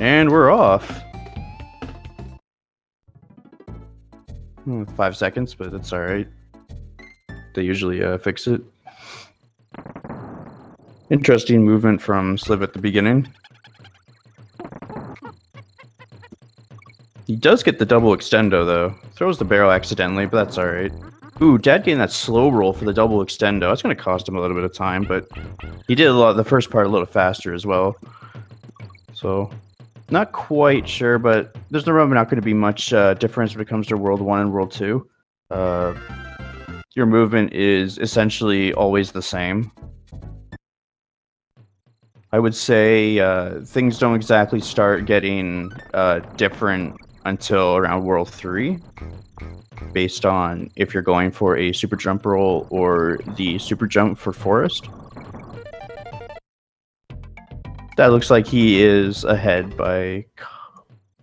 And we're off. 5 seconds, but that's alright. They usually fix it. Interesting movement from Sliv at the beginning. He does get the double extendo, though. Throws the barrel accidentally, but that's alright. Ooh, Dad getting that slow roll for the double extendo. That's going to cost him a little bit of time, but he did the first part a little faster as well. So, not quite sure, but there's not going to be much difference when it comes to World 1 and World 2. Your movement is essentially always the same. I would say things don't exactly start getting different until around World 3, based on if you're going for a super jump roll or the super jump for Forest. That looks like he is ahead by,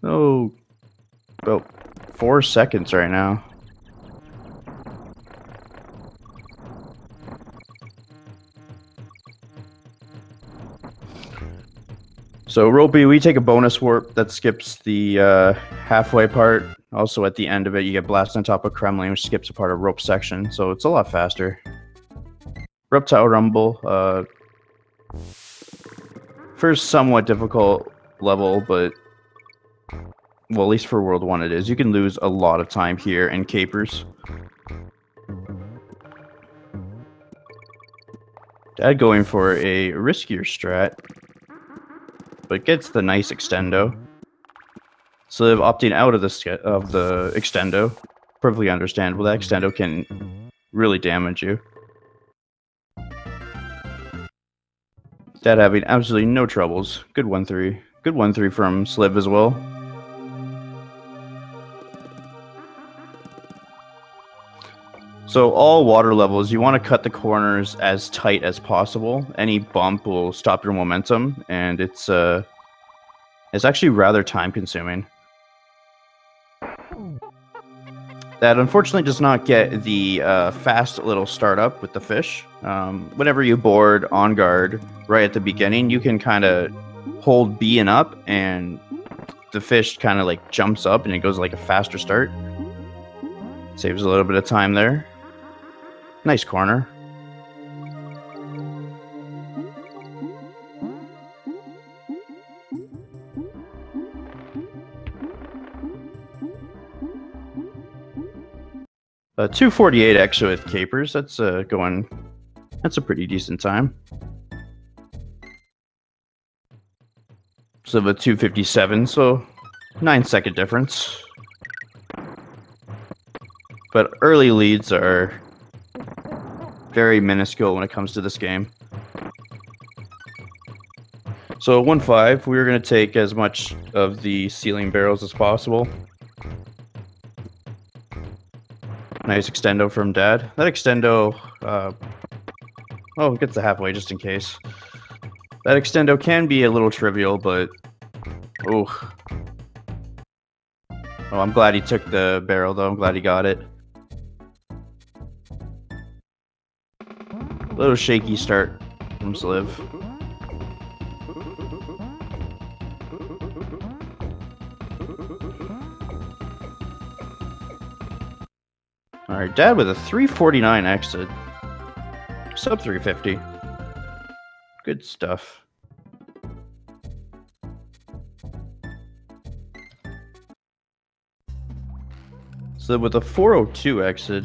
about 4 seconds right now. So Ropey, we take a bonus warp that skips the halfway part. Also at the end of it, you get blast on top of Kremlin, which skips a part of rope section, so it's a lot faster. Reptile Rumble, first somewhat difficult level, but well, at least for World 1 it is. You can lose a lot of time here in capers. Dad going for a riskier strat, but gets the nice extendo. Sliv opting out of the extendo. Perfectly understandable. That extendo can really damage you. Dad having absolutely no troubles. Good 1-3. Good 1-3 from Sliv as well. So all water levels, you want to cut the corners as tight as possible. Any bump will stop your momentum, and it's actually rather time consuming. That unfortunately does not get the fast little startup with the fish. Whenever you board on guard right at the beginning, you can kind of hold B and up, and the fish kind of like jumps up and it goes like a faster start. Saves a little bit of time there. Nice corner. 2:48 extra with capers. That's That's a pretty decent time. So the 2:57, so 9-second difference. But early leads are very minuscule when it comes to this game. So 1-5, we're going to take as much of the ceiling barrels as possible. Nice extendo from Dad. That extendo, gets the halfway just in case. That extendo can be a little trivial, but oh, I'm glad he took the barrel though. I'm glad he got it. Little shaky start from Sliv. Alright, Dad with a 3:49 exit. Sub 350. Good stuff. So with a 4:02 exit,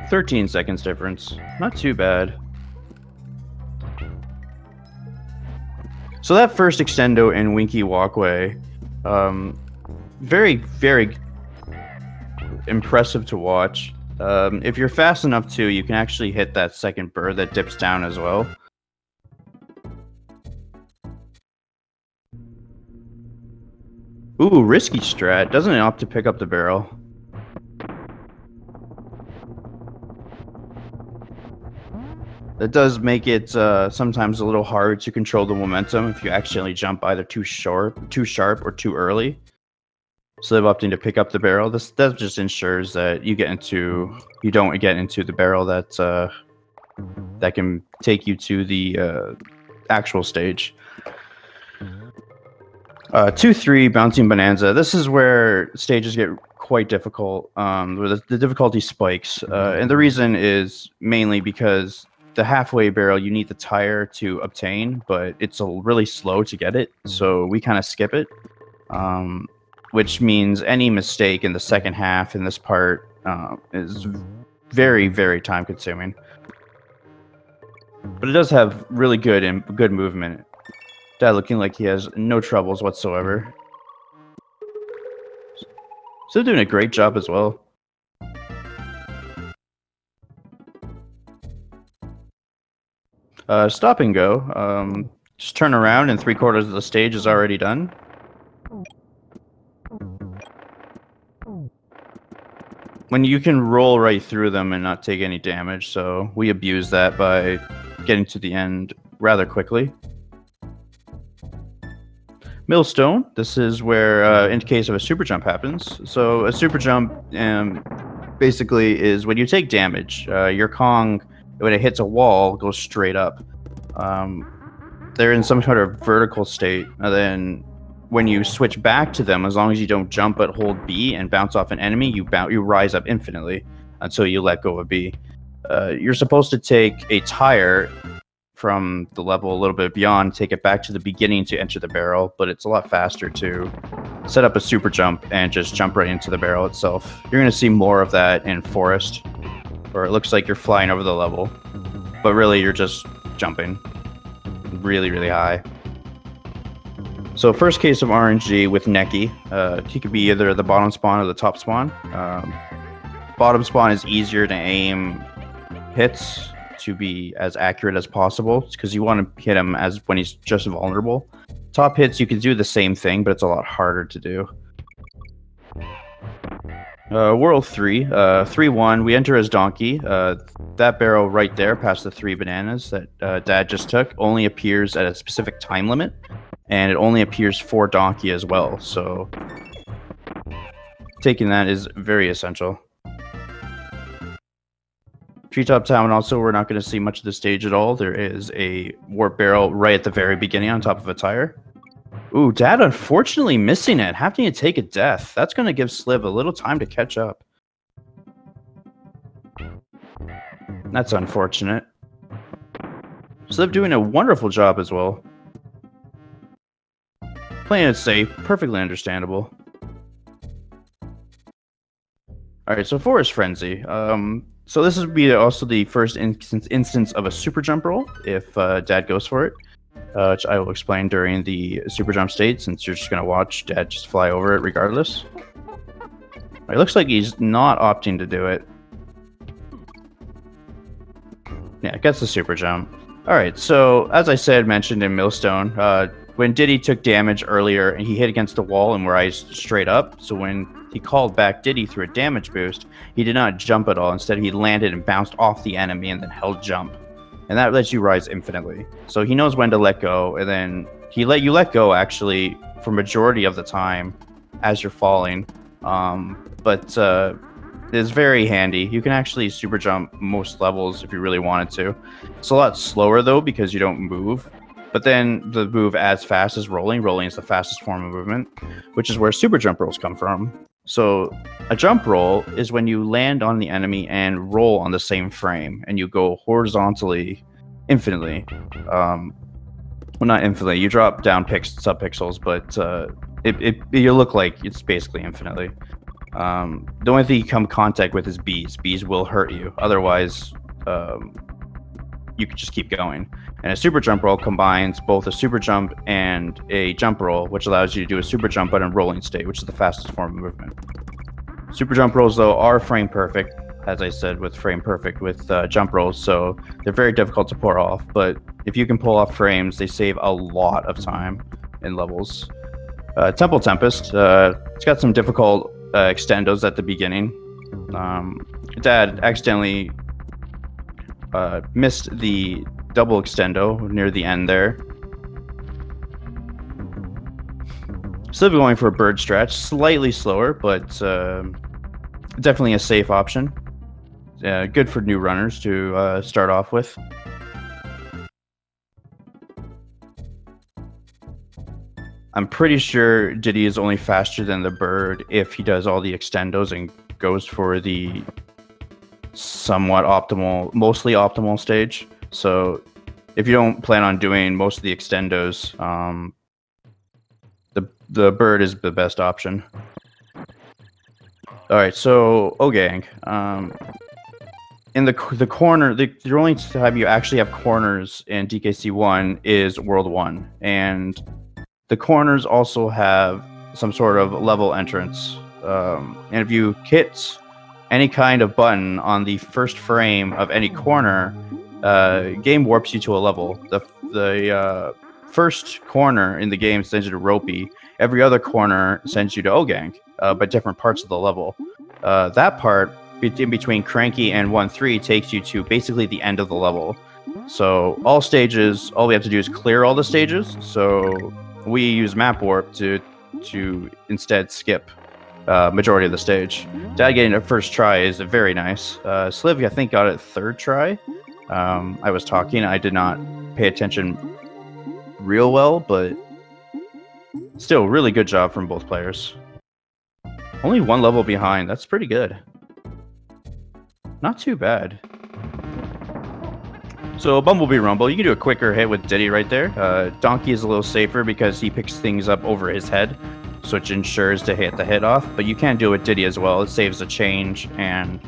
13 seconds difference. Not too bad. So that first extendo and Winky walkway, very, very impressive to watch. If you're fast enough too, you can actually hit that second burr that dips down as well. Ooh, risky strat. Doesn't opt to pick up the barrel. That does make it sometimes a little hard to control the momentum if you accidentally jump either too sharp, or too early. So they're opting to pick up the barrel. That just ensures that you don't get into the barrel that can take you to the actual stage. 2-3 Bouncing Bonanza. This is where stages get quite difficult, where the difficulty spikes. And the reason is mainly because the halfway barrel, you need the tire to obtain, but it's really slow to get it. So we kind of skip it, which means any mistake in the second half in this part is very, very time consuming. But it does have really good movement. Dad looking like he has no troubles whatsoever. Still doing a great job as well. Stop and go. Just turn around and 3/4 of the stage is already done. When you can roll right through them and not take any damage, so we abuse that by getting to the end rather quickly. Millstone, this is where, in case of a super jump happens. So a super jump basically is when you take damage, your Kong, when it hits a wall, goes straight up. They're in some sort of vertical state, and then when you switch back to them, as long as you don't jump but hold B and bounce off an enemy, you rise up infinitely until you let go of B. You're supposed to take a tire from the level a little bit beyond, take it back to the beginning to enter the barrel, but it's a lot faster to set up a super jump and just jump right into the barrel itself. You're going to see more of that in Forest, where it looks like you're flying over the level, but really you're just jumping really, really high. So first case of RNG with Neki, he could be either the bottom spawn or the top spawn. Bottom spawn is easier to aim hits to be as accurate as possible, because you want to hit him as when he's just vulnerable. Top hits, you can do the same thing, but it's a lot harder to do. World 3, 3-1, we enter as Donkey. That barrel right there, past the 3 bananas that Dad just took, only appears at a specific time limit, and it only appears for Donkey as well, so taking that is very essential. Treetop Town also, we're not going to see much of the stage at all. There is a warp barrel right at the very beginning on top of a tire. Ooh, Dad unfortunately missing it, having to take a death. That's going to give Sliv a little time to catch up. That's unfortunate. Sliv doing a wonderful job as well. Playing it safe, perfectly understandable. Alright, so Forest Frenzy. So this would be also the first instance of a super jump roll, if Dad goes for it. Which I will explain during the super jump state, since you're just going to watch Dad just fly over it regardless. It looks like he's not opting to do it. Yeah, gets the super jump. Alright, so as I mentioned in Millstone, when Diddy took damage earlier, he hit against the wall and rised straight up. So when he called back Diddy through a damage boost, he did not jump at all. Instead, he landed and bounced off the enemy and then held jump. And that lets you rise infinitely. So he knows when to let go, and then you let go actually for majority of the time as you're falling. But it's very handy. You can actually super jump most levels if you really wanted to. It's a lot slower though because you don't move. But then the move as fast as rolling. Rolling is the fastest form of movement, which is where super jump rolls come from. So a jump roll is when you land on the enemy and roll on the same frame, and you go horizontally infinitely. Well, not infinitely. You drop down sub-pixels, but you look like it's basically infinitely. The only thing you come in contact with is bees. Bees will hurt you. Otherwise, you can just keep going. And a super jump roll combines both a super jump and a jump roll, which allows you to do a super jump but in rolling state, which is the fastest form of movement. Super jump rolls, though, are frame perfect, as I said, with frame perfect with jump rolls, so they're very difficult to pull off. But if you can pull off frames, they save a lot of time in levels. Temple Tempest, it's got some difficult extendos at the beginning. Dad accidentally missed the double extendo near the end there. Still going for a bird stretch, slightly slower, but definitely a safe option. Good for new runners to start off with. I'm pretty sure Diddy is only faster than the bird if he does all the extendos and goes for the somewhat optimal, mostly optimal stage. So if you don't plan on doing most of the extendos, the bird is the best option. All right, so Ogang, in the corner, the only time you actually have corners in DKC 1 is World 1, and the corners also have some sort of level entrance. And if you hit any kind of button on the first frame of any corner, game warps you to a level. The first corner in the game sends you to Ropey. Every other corner sends you to Ogang, but different parts of the level. That part, in between Cranky and 1-3, takes you to basically the end of the level. So all stages, all we have to do is clear all the stages. So we use map warp to instead skip majority of the stage. Dad getting it first try is very nice. Sliv, I think, got it third try. I was talking, I did not pay attention real well, but still, really good job from both players. Only one level behind, that's pretty good. Not too bad. So Bumblebee Rumble, you can do a quicker hit with Diddy right there. Donkey is a little safer because he picks things up over his head, so it ensures to hit the hit off, but you can do it with Diddy as well. It saves a change and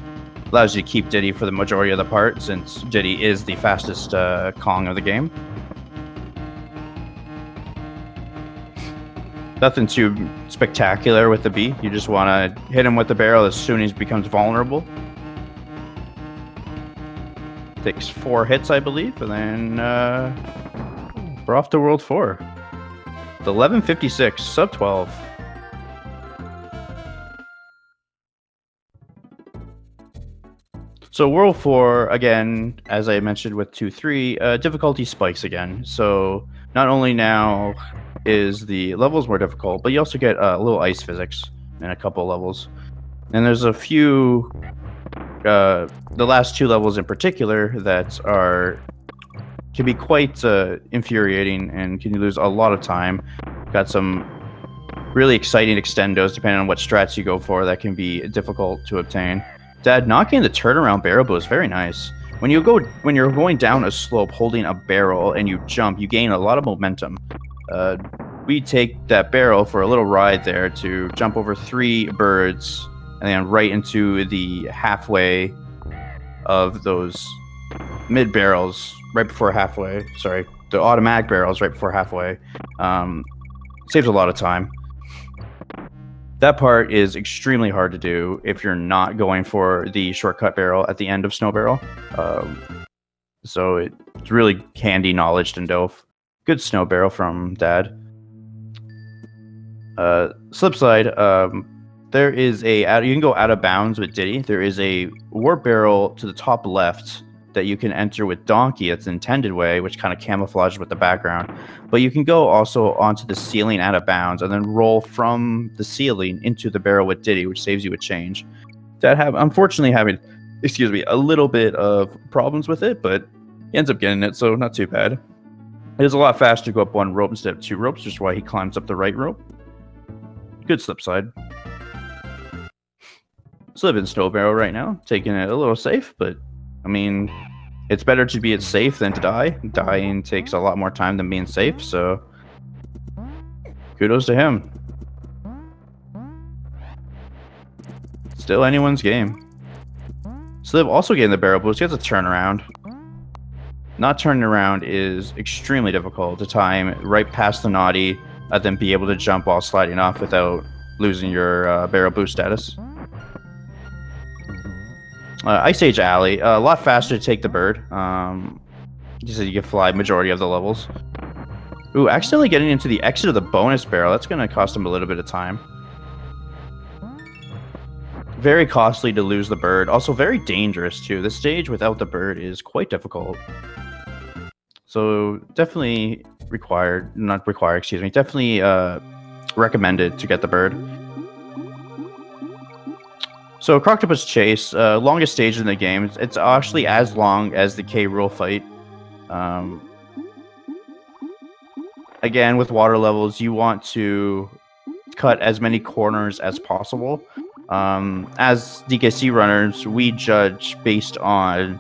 allows you to keep Diddy for the majority of the part, since Diddy is the fastest Kong of the game. Nothing too spectacular with the B. You just want to hit him with the barrel as soon as he becomes vulnerable. Takes 4 hits, I believe, and then we're off to World 4. It's 11:56, sub 12. So World 4, again, as I mentioned with 2-3, difficulty spikes again. So not only now is the levels more difficult, but you also get a little ice physics in a couple levels. And there's a few, the last 2 levels in particular, that can be quite infuriating and can lose a lot of time. Got some really exciting extendos depending on what strats you go for that can be difficult to obtain. Dad, knocking the turnaround barrel bow is very nice. When you're going down a slope holding a barrel and you jump, you gain a lot of momentum. We take that barrel for a little ride there to jump over 3 birds and then right into the halfway of those mid barrels right before halfway. Sorry, the automatic barrels right before halfway. Saves a lot of time. That part is extremely hard to do if you're not going for the shortcut barrel at the end of Snow Barrel. So it's really handy knowledge to know. Good Snow Barrel from Dad. Slip side, there is you can go out of bounds with Diddy. There is a warp barrel to the top left that you can enter with Donkey. It's intended way, which kind of camouflages with the background. But you can go also onto the ceiling out of bounds and then roll from the ceiling into the barrel with Diddy, which saves you a change. That unfortunately having, a little bit of problems with it, but he ends up getting it, so not too bad. It is a lot faster to go up 1 rope instead of 2 ropes, which is why he climbs up the right rope. Good slip side. Slip in Snow Barrel right now, taking it a little safe, but I mean, it's better to be safe than to die. Dying takes a lot more time than being safe, so kudos to him. Still anyone's game. Sliv also getting the barrel boost, gets a turnaround. Not turning around is extremely difficult to time right past the naughty, and then be able to jump while sliding off without losing your barrel boost status. Ice Age Alley, a lot faster to take the bird. Just so you can fly majority of the levels. Ooh, accidentally getting into the exit of the bonus barrel. That's going to cost him a little bit of time. Very costly to lose the bird. Also very dangerous too. This stage without the bird is quite difficult. So definitely definitely recommended to get the bird. So Croctopus Chase, longest stage in the game. It's actually as long as the K. Rool fight. again, with water levels, you want to cut as many corners as possible. As DKC runners, we judge based on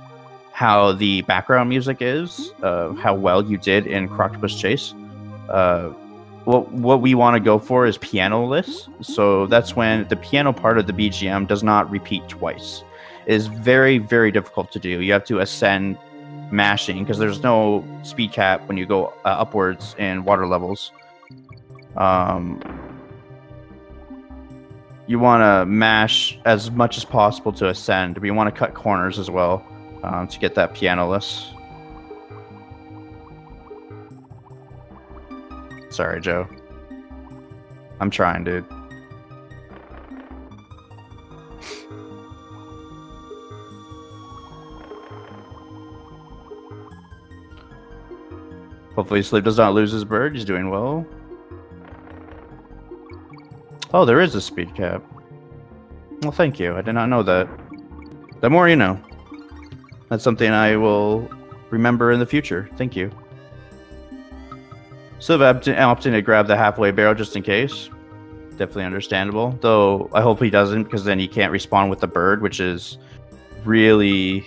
how the background music is, how well you did in Croctopus Chase. What we want to go for is piano-less. So that's when the piano part of the BGM does not repeat twice. It is very, very difficult to do. You have to ascend mashing because there's no speed cap when you go upwards in water levels. You want to mash as much as possible to ascend, but you want to cut corners as well to get that piano-less. Sorry, Joe. I'm trying, dude. Hopefully Sleep does not lose his bird. He's doing well. Oh, there is a speed cap. Well, thank you. I did not know that. The more you know. That's something I will remember in the future. Thank you. So I've opted to grab the halfway barrel just in case. Definitely understandable. Though I hope he doesn't, because then he can't respawn with the bird, which is really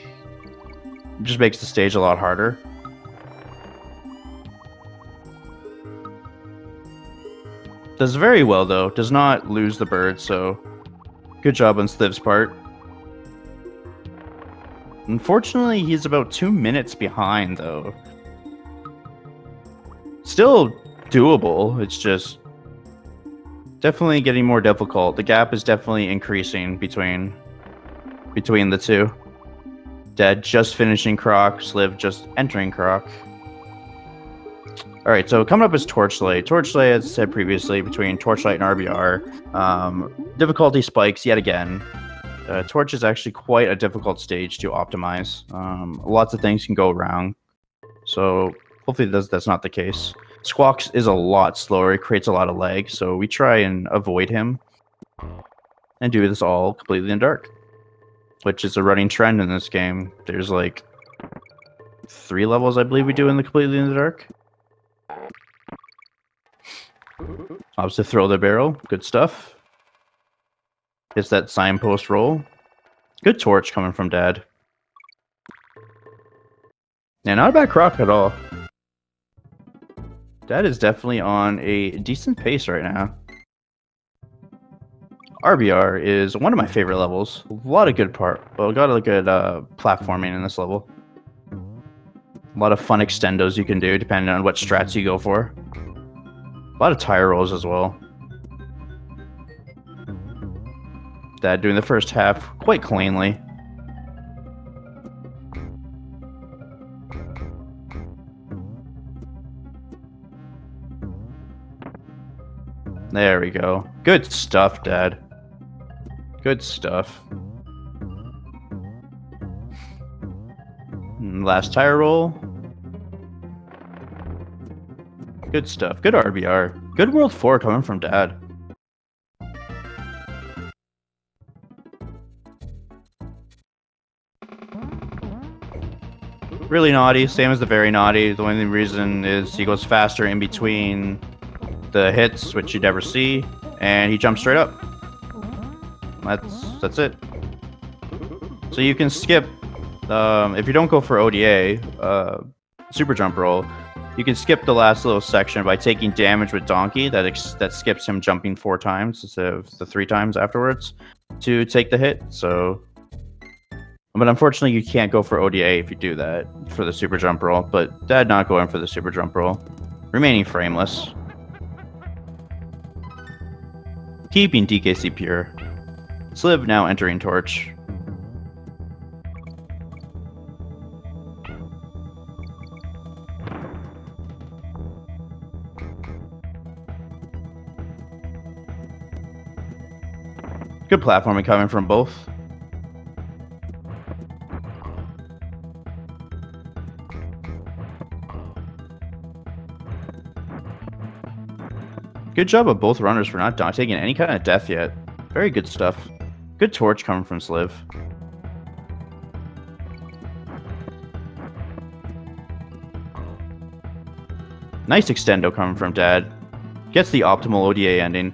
just makes the stage a lot harder. Does very well though. Does not lose the bird, so good job on Sliv's part. Unfortunately, he's about 2 minutes behind though. Still doable, it's just definitely getting more difficult. The gap is definitely increasing between the two. Dad just finishing Croc, Sliv just entering Croc. Alright, so coming up is Torchlight. Torchlight, as I said previously, between Torchlight and RBR. Difficulty spikes yet again. Torch is actually quite a difficult stage to optimize. Lots of things can go wrong. So hopefully that's not the case. Squawks is a lot slower. It creates a lot of lag, so we try and avoid him. And do this all completely in dark. Which is a running trend in this game. There's like 3 levels I believe we do in the completely in the dark. Opts to throw the barrel. Good stuff. It's that signpost roll. Good torch coming from Dad. Yeah, not a bad Croc at all. Dad is definitely on a decent pace right now. RBR is one of my favorite levels. A lot of good got a good platforming in this level. A lot of fun extendos you can do depending on what strats you go for. A lot of tire rolls as well. Dad doing the first half quite cleanly. There we go. Good stuff, Dad. Good stuff. And last tire roll. Good stuff. Good RBR. Good World 4 coming from Dad. Really naughty, same as the very naughty. The only reason is he goes faster in between the hits, which you never see, and he jumps straight up. That's it. So you can skip, if you don't go for ODA, super jump roll, you can skip the last little section by taking damage with Donkey. That skips him jumping 4 times instead of the 3 times afterwards to take the hit. So, but unfortunately, you can't go for ODA if you do that for the super jump roll. But Dad not going for the super jump roll, remaining frameless, keeping DKC pure. Sliv now entering Torch. Good platforming coming from both. Good job of both runners for not taking any kind of death yet. Very good stuff. Good torch coming from Sliv. Nice extendo coming from Dad. Gets the optimal ODA ending.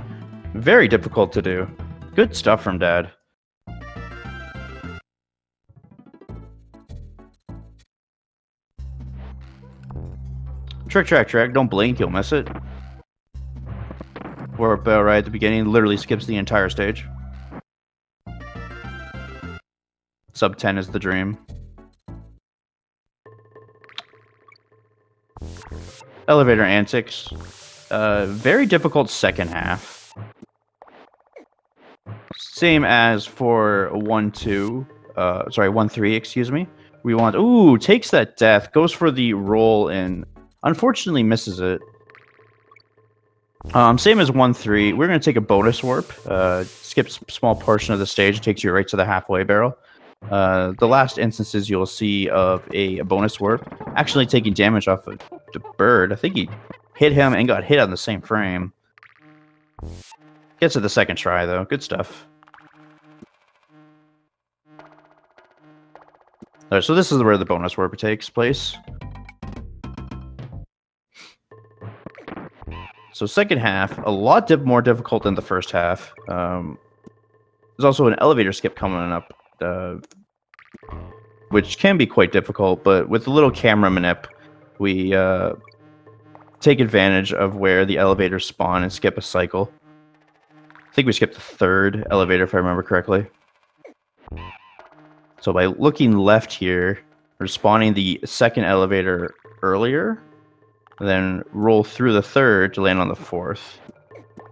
Very difficult to do. Good stuff from Dad. Trick, track, track. Don't blink, you'll miss it. Warp bell right at the beginning. Literally skips the entire stage. Sub 10 is the dream. Elevator antics. Very difficult second half. Same as for 1-2. Sorry, 1-3, excuse me. We want... Ooh, takes that death. Goes for the roll and unfortunately misses it. Same as 1-3. We're going to take a bonus warp. Skips a small portion of the stage. Takes you right to the halfway barrel. The last instances you'll see of a bonus warp actually taking damage off of the bird. I think he hit him and got hit on the same frame. Gets to the second try, though. Good stuff. Alright, so this is where the bonus warp takes place. So second half, a lot more difficult than the first half. There's also an elevator skip coming up, which can be quite difficult, but with a little camera manip, we take advantage of where the elevators spawn and skip a cycle. I think we skipped the third elevator, if I remember correctly. So by looking left here, we're spawning the second elevator earlier, then roll through the third to land on the fourth.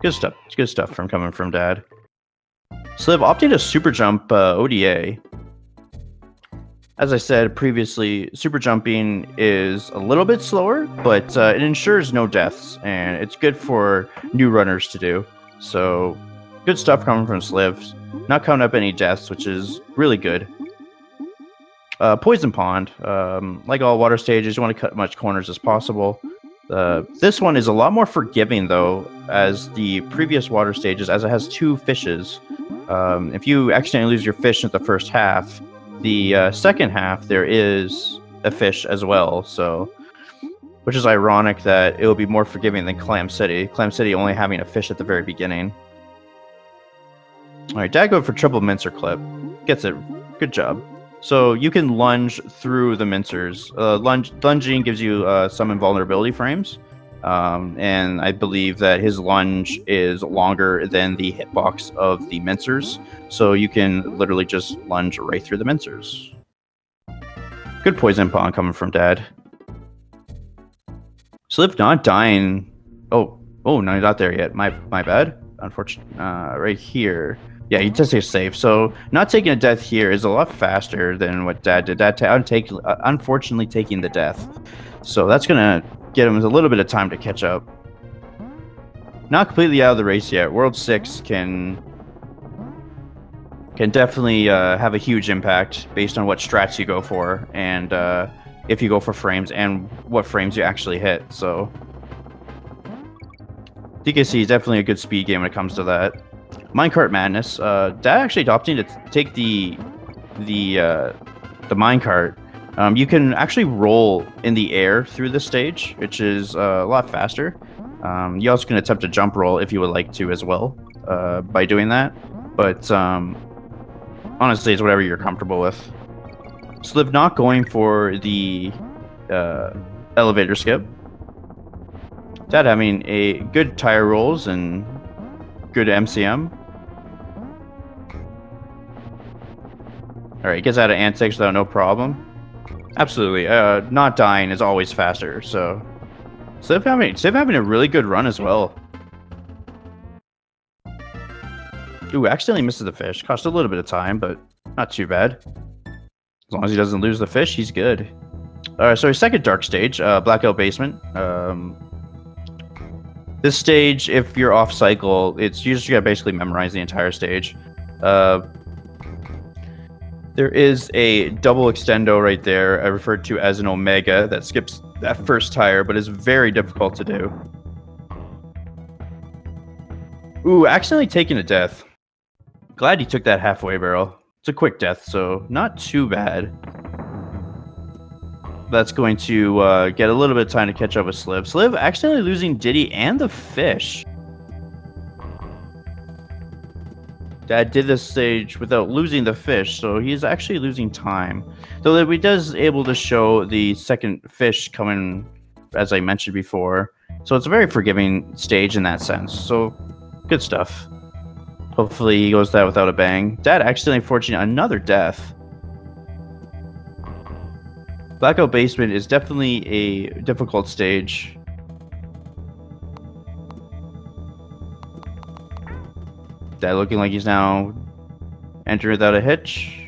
Good stuff. It's good stuff coming from Dad. Sliv opting to super jump ODA. As I said previously, super jumping is a little bit slower, but it ensures no deaths, and it's good for new runners to do. So, good stuff coming from Sliv. Not counting up any deaths, which is really good. Poison Pond. Like all water stages, you want to cut as much corners as possible. This one is a lot more forgiving, though, as the previous water stages, as it has two fishes. If you accidentally lose your fish in the first half, the second half there is a fish as well, so which is ironic that it will be more forgiving than Clam City. Clam City only having a fish at the very beginning. Alright, Dad go for triple mincer clip. Gets it. Good job. So you can lunge through the mincers. Lunging gives you some invulnerability frames. And I believe that his lunge is longer than the hitbox of the mincers. So you can literally just lunge right through the mincers. Good poison pond coming from Dad. Sliv not dying. Oh, no, not there yet. My bad. Unfortunately, right here. Yeah, he just stays safe. So not taking a death here is a lot faster than what Dad did. Dad unfortunately taking the death. So that's gonna get him a little bit of time to catch up. Not completely out of the race yet. World 6 can definitely have a huge impact based on what strats you go for, and if you go for frames and what frames you actually hit. So DKC is definitely a good speed game when it comes to that. Minecart Madness. Dad actually opting to take the minecart. You can actually roll in the air through the stage, which is a lot faster. You also can attempt a jump roll if you would like to as well by doing that. But honestly, it's whatever you're comfortable with. Sliv not going for the elevator skip. Dad having a good tire rolls and good MCM. Alright, gets out of antics without no problem. Absolutely. Not dying is always faster, so Civ having a really good run as well. Ooh, accidentally misses the fish. Cost a little bit of time, but not too bad. As long as he doesn't lose the fish, he's good. Alright, so second dark stage, Blackout Basement. This stage, if you're off cycle, it's you just gotta basically memorize the entire stage. There is a double extendo right there, I referred to as an Omega, that skips that first tire, but is very difficult to do. Ooh, accidentally taking a death. Glad he took that halfway barrel. It's a quick death, so not too bad. That's going to get a little bit of time to catch up with Sliv. Sliv accidentally losing Diddy and the fish. Dad did this stage without losing the fish, so he's actually losing time. Though that we does able to show the second fish coming, as I mentioned before. So it's a very forgiving stage in that sense. So good stuff. Hopefully he goes that without a bang. Dad accidentally forging another death. Blackout Basement is definitely a difficult stage. Dad looking like he's now entering without a hitch.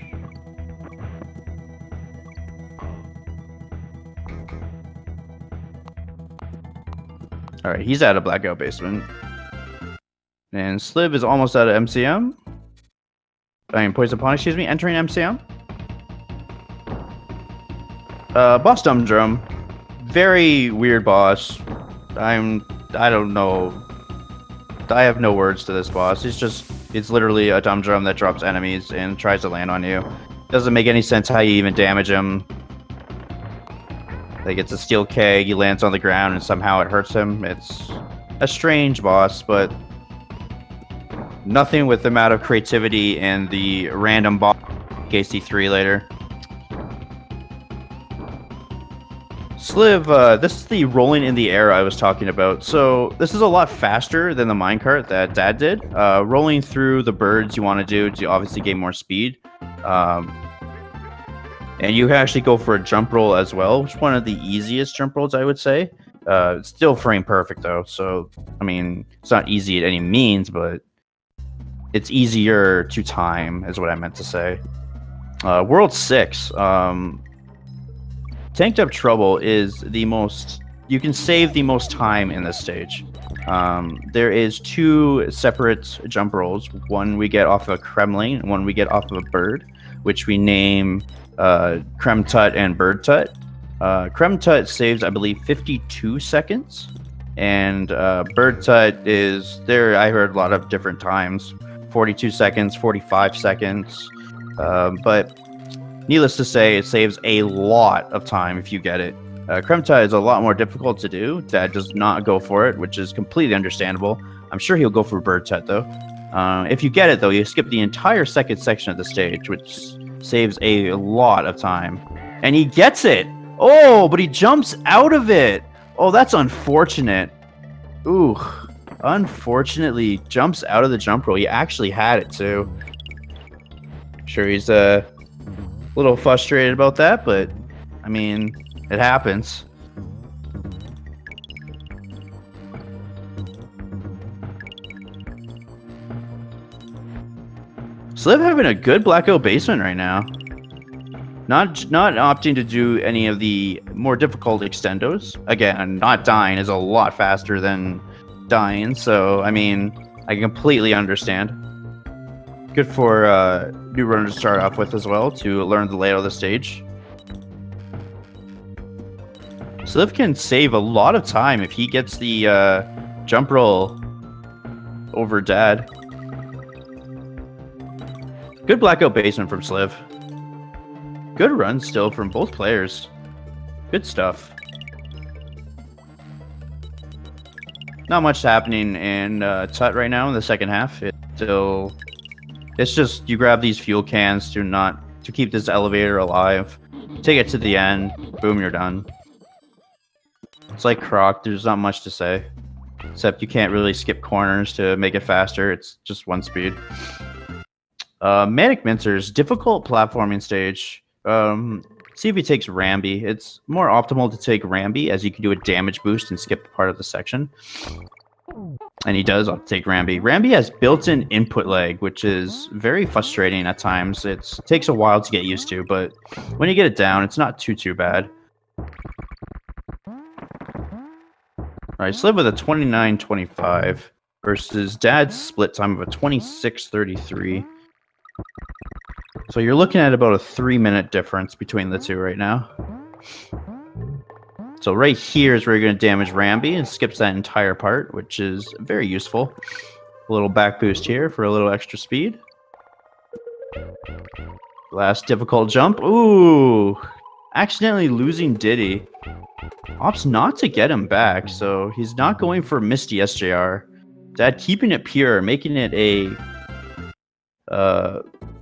Alright, he's out of Blackout Basement. And Sliv is almost out of MCM. I mean, Poison Pawn, excuse me, entering MCM. Boss Dumb Drum. Very weird boss. I don't know. I have no words to this boss. It's literally a dumb drum that drops enemies and tries to land on you. Doesn't make any sense how you even damage him. Like, it's a steel keg, he lands on the ground and somehow it hurts him. It's a strange boss, but nothing with the amount of creativity and the random boss DKC3 later. Sliv, this is the rolling in the air I was talking about. So this is a lot faster than the minecart that Dad did. Rolling through the birds you want to do to obviously gain more speed. And you can actually go for a jump roll as well, which is one of the easiest jump rolls, I would say. It's still frame perfect though, so I mean, it's not easy at any means, but it's easier to time, is what I meant to say. World 6. Tanked Up Trouble is the most... You can save the most time in this stage. There is 2 separate jump rolls. One we get off of a Kremling, and one we get off of a bird, which we name Krem Tut and Bird Tut. Krem Tut saves, I believe, 52 seconds. And Bird Tut is... There, I heard a lot of different times. 42 seconds, 45 seconds. But... Needless to say, it saves a lot of time if you get it. Krem Tut is a lot more difficult to do. Dad does not go for it, which is completely understandable. I'm sure he'll go for Bird Tut, though. If you get it, though, you skip the entire second section of the stage, which saves a lot of time. And he gets it! Oh, but he jumps out of it! Oh, that's unfortunate. Ooh, unfortunately, jumps out of the jump roll. He actually had it, too. I'm sure he's, a little frustrated about that, but I mean, it happens. Sliv having a good Blackout Basement right now. Not opting to do any of the more difficult extendos. Again, not dying is a lot faster than dying, so I mean, I completely understand. Good for new runner to start off with as well, to learn the layout of the stage. Sliv can save a lot of time if he gets the jump roll over Dad. Good Blackout Basement from Sliv. Good run still from both players. Good stuff. Not much happening in Tut right now in the second half. It's just you grab these fuel cans to keep this elevator alive. Take it to the end. Boom, you're done. It's like Croc. There's not much to say, except you can't really skip corners to make it faster. It's just one speed. Manic Mincer's difficult platforming stage. See if he takes Ramby. It's more optimal to take Ramby, as you can do a damage boost and skip part of the section. And he does take Ramby. Ramby has built-in input lag, which is very frustrating at times. It takes a while to get used to, but when you get it down, it's not too bad. Alright, Sliv with a 29:25 versus Dad's split time of a 26:33. So you're looking at about a 3-minute difference between the two right now. So right here is where you're going to damage Ramby and skips that entire part, which is very useful. A little back boost here for a little extra speed. Last difficult jump. Ooh! accidentally losing Diddy. Opts not to get him back, so he's not going for Misty SJR. Dad keeping it pure, making it a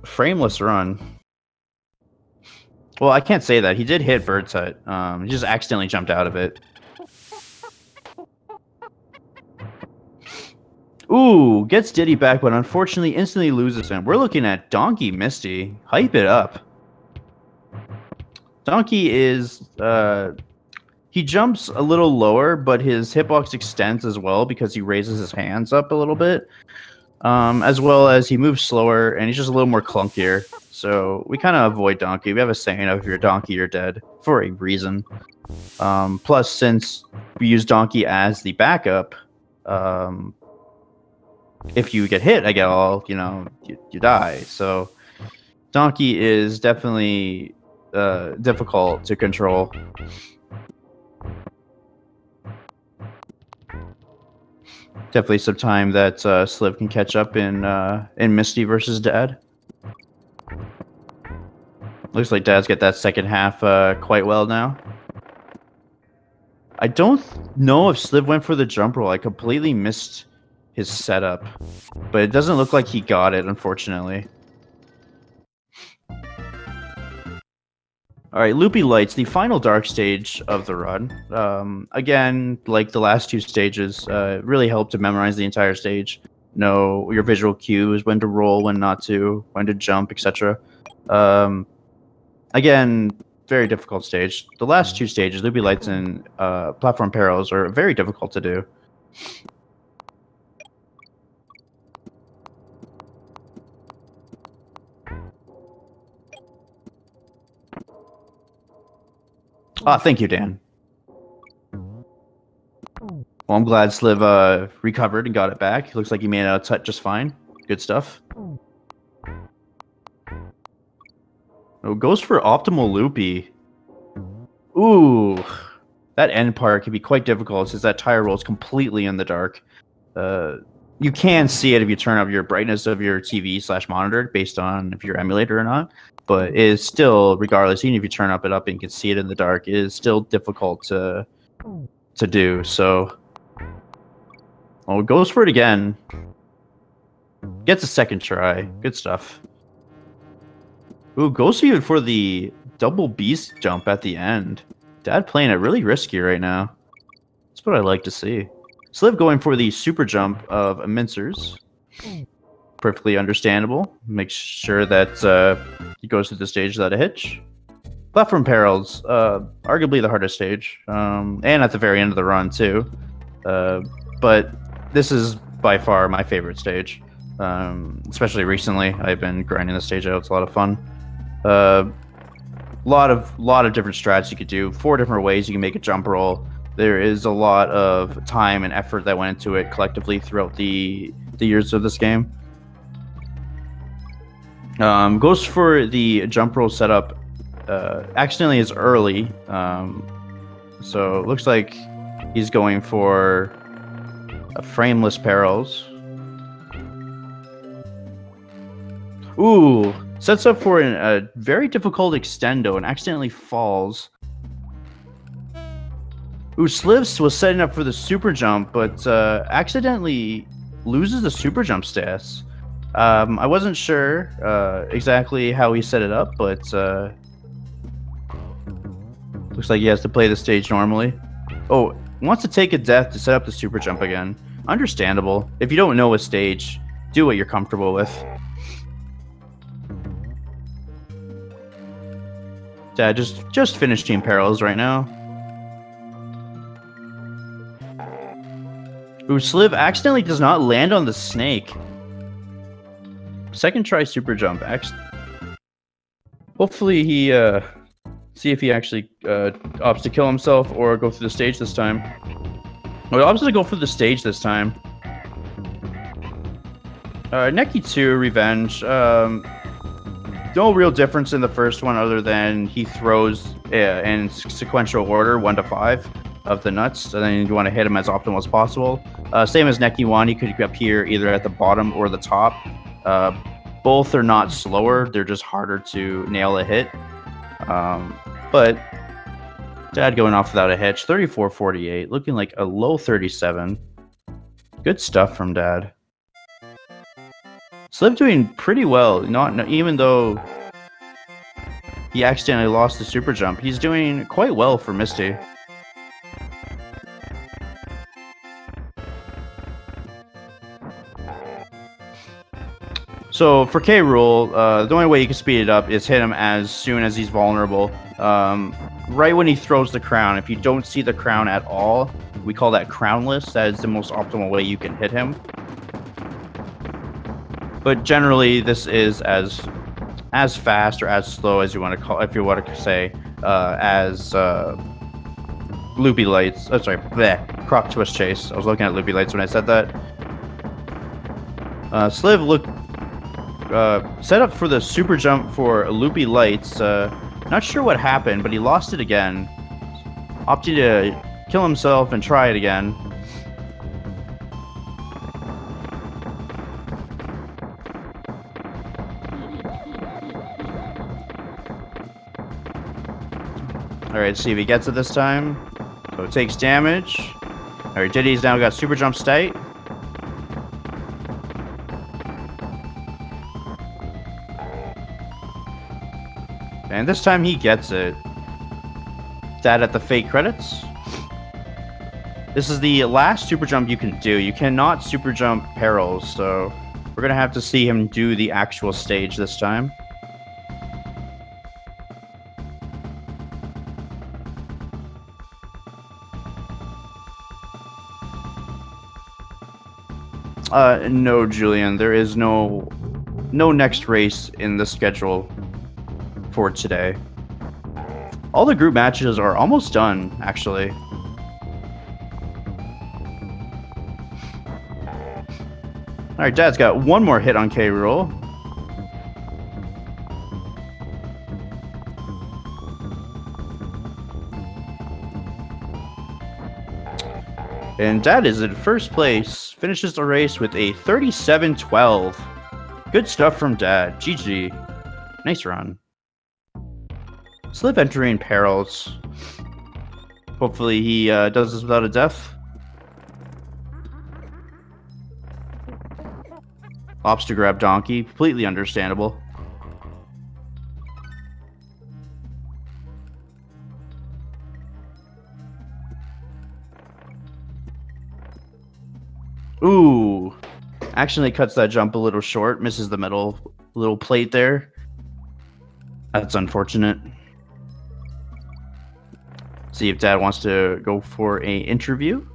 frameless run. Well, I can't say that. He did hit Bird's Hut. He just accidentally jumped out of it. Ooh, gets Diddy back, but unfortunately instantly loses him. We're looking at Donkey Misty. Hype it up. Donkey is... he jumps a little lower, but his hitbox extends as well because he raises his hands up a little bit. As well as he moves slower, and he's just a little more clunkier. So we kind of avoid Donkey. We have a saying of if you're Donkey, you're dead, for a reason. Plus, since we use Donkey as the backup, if you get hit, you die. So Donkey is definitely difficult to control. Definitely some time that Sliv can catch up in Misty versus Dad. Looks like Dad's got that second half quite well now. I don't know if Sliv went for the jump roll. I completely missed his setup, but it doesn't look like he got it, unfortunately. All right, Loopy Lights, the final dark stage of the run. Again, like the last two stages, really helped to memorize the entire stage. Know your visual cues, when to roll, when not to, when to jump, etc. Again, very difficult stage. The last two stages, Loopy Lights and Platform Perils, are very difficult to do. Ah, thank you, Dan. Well, I'm glad Sliv recovered and got it back. He looks like he made it out of Tut just fine. Good stuff. Oh, goes for optimal loopy. Ooh, that end part can be quite difficult since that tire roll is completely in the dark. You can see it if you turn up your brightness of your TV/monitor based on if you're emulator or not. But it is still, regardless, even if you turn up and you can see it in the dark, it is still difficult to do. So, oh, goes for it again. Gets a second try. Good stuff. Ooh, goes even for the double beast jump at the end. Dad playing it really risky right now. That's what I like to see. Sliv going for the super jump of Mincers. Perfectly understandable. Make sure that he goes through the stage without a hitch. Platform Perils, arguably the hardest stage, and at the very end of the run too. But this is by far my favorite stage, especially recently. I've been grinding the stage out. It's a lot of fun. Lot of different strats you could do. 4 different ways you can make a jump roll. There is a lot of time and effort that went into it collectively throughout the years of this game. Goes for the jump roll setup. Accidentally is early. So it looks like he's going for a frameless Perils. Ooh, sets up for a very difficult extendo and accidentally falls. Ooh, Slivs was setting up for the super jump, but accidentally loses the super jump stats. I wasn't sure exactly how he set it up, but looks like he has to play the stage normally. Oh, wants to take a death to set up the super jump again. Understandable. If you don't know a stage, do what you're comfortable with. Dad just finished Team Perils right now. Ooh, Sliv accidentally does not land on the snake. Second try super jump. Hopefully he see if he actually opts to kill himself or go through the stage this time. Well, he opts to go for the stage this time. Neki 2 Revenge. No real difference in the first one other than he throws in sequential order 1 to 5 of the nuts, and then you want to hit him as optimal as possible. Same as Neki 1, he could appear either at the bottom or the top. Both are not slower, they're just harder to nail a hit. But Dad going off without a hitch. 34-48, looking like a low 37. Good stuff from Dad. Sliv doing pretty well. Even though he accidentally lost the super jump, he's doing quite well for Misty. So for K Rool, the only way you can speed it up is hit him as soon as he's vulnerable. Right when he throws the crown. If you don't see the crown at all, we call that crownless. That is the most optimal way you can hit him. But generally, this is as fast or as slow as you want to call, if you want to say, as loopy lights. Oh, sorry, bleh, croc twist chase. I was looking at loopy lights when I said that. Sliv looked set up for the super jump for loopy lights. Not sure what happened, but he lost it again. Opted to kill himself and try it again. Alright, see if he gets it this time. So it takes damage. Alright, Diddy's now got super jump state. And this time he gets it. Dad at the fake credits. This is the last super jump you can do. You cannot super jump perils, so we're gonna have to see him do the actual stage this time. No, Julian. There is no next race in the schedule for today. All the group matches are almost done, actually. Alright, Dad's got one more hit on K Rool. And Dad is in first place, finishes the race with a 37-12. Good stuff from Dad. GG. Nice run. Sliv entering perils. Hopefully he does this without a death. Opts to grab Donkey. Completely understandable. Ooh. Actually cuts that jump a little short. Misses the middle little plate there. That's unfortunate. See if Dad wants to go for an interview.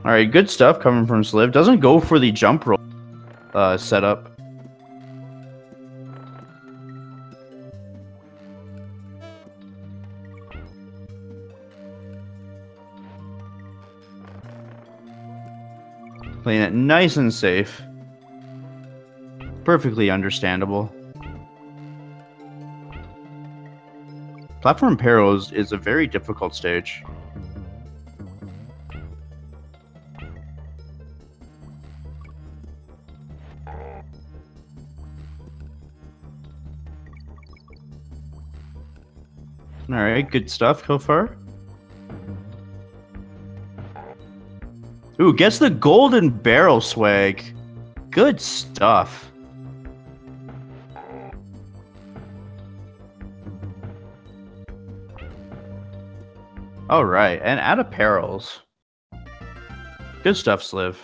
All right, good stuff coming from Sliv. Doesn't go for the jump roll setup. Playing it nice and safe. Perfectly understandable. Platform Perils is a very difficult stage. Alright, good stuff so far. Ooh, gets the golden barrel swag. Good stuff. Alright, and out of perils. Good stuff, Sliv.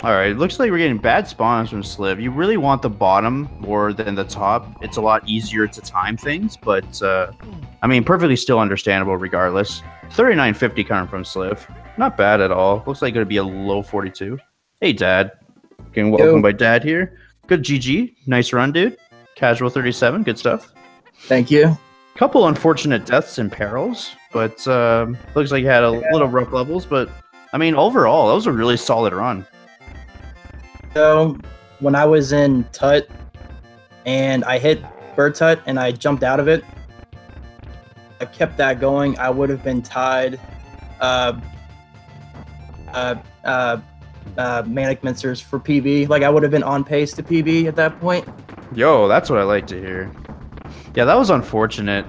Alright, looks like we're getting bad spawns from Sliv. You really want the bottom more than the top. It's a lot easier to time things, but I mean, perfectly still understandable regardless. 39.50 coming from Sliv. Not bad at all. Looks like it'll be a low 42. Hey, Dad. Getting welcomed by Dad here. Good GG. Nice run, dude. Casual 37. Good stuff. Thank you. Couple unfortunate deaths and perils, but looks like you had a little rough levels. But, I mean, overall, that was a really solid run. So, when I was in Tut and I hit Bird Tut and I jumped out of it, I kept that going, I would have been tied Manic Mincers for PB. Like, I would have been on pace to PB at that point. Yo, that's what I like to hear. Yeah, that was unfortunate.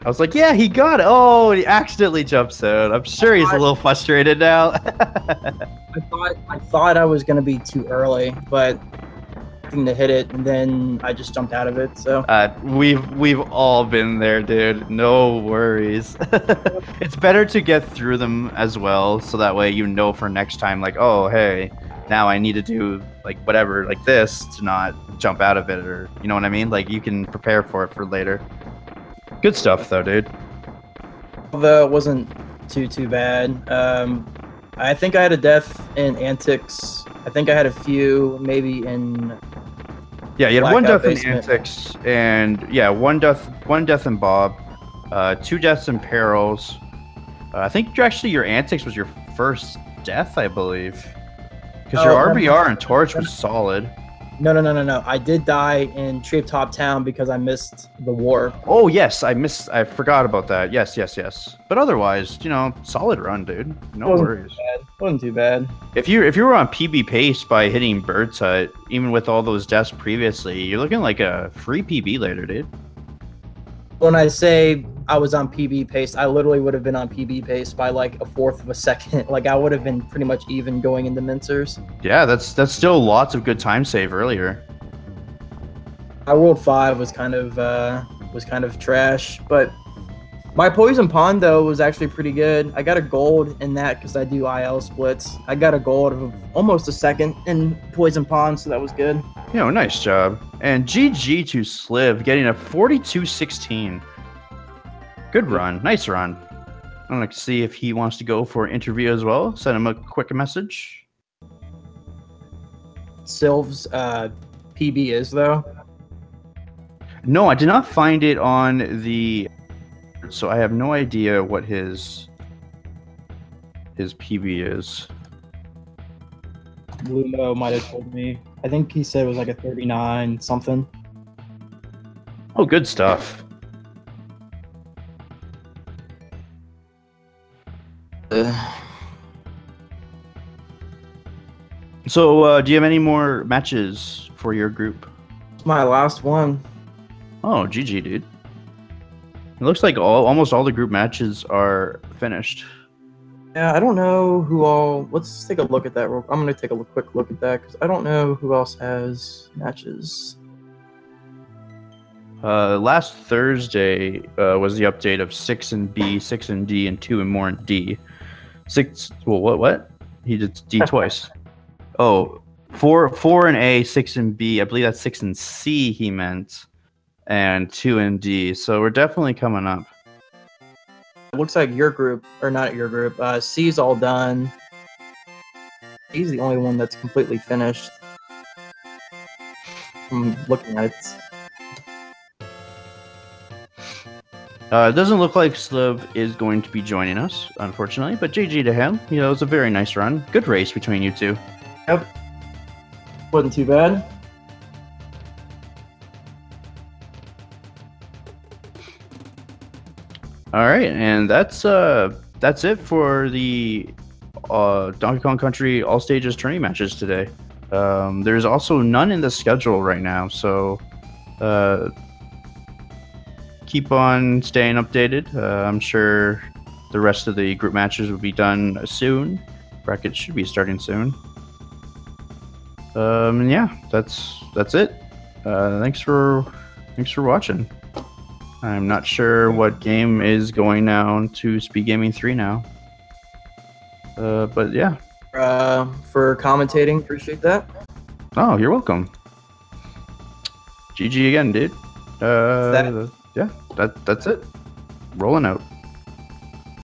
I was like, yeah, he got it. Oh, he accidentally jumps out. I'm sure he's a little frustrated now. I thought I was going to be too early, but to hit it, and then I just jumped out of it. So we've all been there, dude. No worries. It's better to get through them as well, so that way you know for next time, like, oh, hey, now I need to do like whatever, like this, to not jump out of it, or you know what I mean? Like you can prepare for it for later. Good stuff, though, dude. Although it wasn't too bad. I think I had a death in Antics. I think I had a few, maybe in. Yeah, you had Blackout one death Basement. in Antics, and yeah, one death in Bob, 2 deaths in Perils. I think your Antics was your first death, I believe, because your RBR and Torch was solid. No. I did die in Tree of Top Town because I missed the war. Oh yes, I forgot about that. Yes. But otherwise, you know, solid run, dude. No worries. Wasn't too bad. If you were on PB pace by hitting Bird's Hut, even with all those deaths previously, you're looking like a free PB later, dude. When I say I was on PB pace, I literally would have been on PB pace by like a fourth of a second. Like I would have been pretty much even going into Mincers. Yeah, that's still lots of good time save earlier. My World 5 was kind of trash, but my Poison Pond though was actually pretty good. I got a gold in that because I do IL splits. I got a gold of almost a second in Poison Pond, so that was good. You know, nice job. And GG to Sliv getting a 42-16. Good run. Nice run. I'm going to see if he wants to go for an interview as well. Send him a quick message. Silv's PB is, though? No, I did not find it on the... So I have no idea what his PB is. Lumo might have told me. I think he said it was like a 39 something. Oh, good stuff. So, do you have any more matches for your group? It's my last one. Oh, GG, dude. It looks like almost all the group matches are finished. Yeah, I don't know who all... Let's take a look at that. I'm going to take a quick look at that, because I don't know who else has matches. Last Thursday was the update of 6 in B, 6 in D, and 2 and more in D. 6... Well, what? He did D twice. Oh, 4 in A, 6 in B. I believe that's 6 in C he meant. And 2 in D. So we're definitely coming up. It looks like your group, or not your group, C's all done. He's the only one that's completely finished. I'm looking at it. It doesn't look like Sliv is going to be joining us, unfortunately, but GG to him. You know, it was a very nice run. Good race between you two. Yep. Wasn't too bad. All right, and that's it for the Donkey Kong Country All Stages tourney matches today. There's also none in the schedule right now, so keep on staying updated. I'm sure the rest of the group matches will be done soon. Brackets should be starting soon. And yeah, that's it. Thanks for watching. I'm not sure what game is going now to Speed Gaming 3 now. But yeah. For commentating, appreciate that. Oh, you're welcome. GG again, dude. Yeah, that's it. Rolling out.